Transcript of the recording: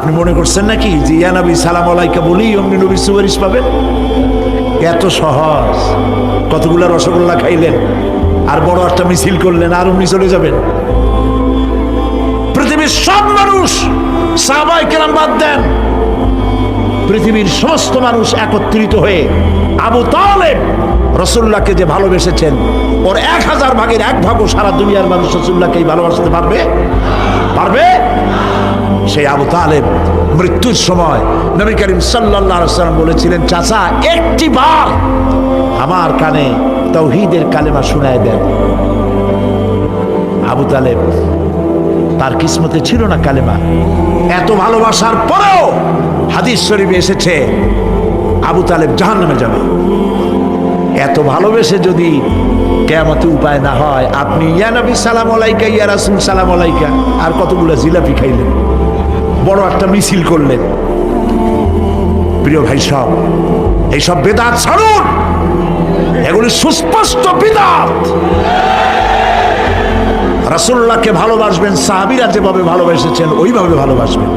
আপনি মনে করছেন নাকি যে ইয়া নবী সালাম আলাইকা বলি অমনি নবীর সুপারিশ পাবেন? এত সহজ। কতগুলা রসগোল্লা খাইলেন আর বড় একটা মিছিল করলেন আর অমনি চলে যাবেন? পৃথিবীর সব মানুষ, সাহাবায়ে কেরাম বাদ দেন, পৃথিবীর সমস্ত মানুষ একত্রিত হয়ে আবু তালেব রাসূলুল্লাহকে যে ভালোবেসেছেন, ওর 1000 ভাগের 1 ভাগও সারা দুনিয়ার মানুষ রাসূলুল্লাহকেই ভালোবাসতে পারবে? পারবে? সেই আবু তালেব মৃত্যুর সময় নবী করিম সাল্লাল্লাহু আলাইহি ওয়াসাল্লাম বলেছিলেন, চাচা একটি বার আমার কানে তাওহীদের কালেমা শোনায় দেন। আবু তালেব, তার কিসমতে ছিল না কালেমা। এত ভালোবাসার পরেও হাদিস শরীফে এসেছে আবু তালেব জাহান্নামে যাবে। এত ভালোবেসে যদি কিয়ামতে উপায় না হয়, আপনি ইয়া নবী সালাম আলাইকা, ইয়া রাসূল সালাম আলাইকা আর কতগুলো জিলাপি খাইলেন, বড় একটা মিছিল করলেন। প্রিয় ভাই সব, এইসব বিদআত ছাড়ুন, এগুলি সুস্পষ্ট বিদআত। রাসূলুল্লাহকে ভালোবাসবেন, সাহাবীরা যেভাবে ভালোবেসেছেন ওইভাবে ভালোবাসবেন।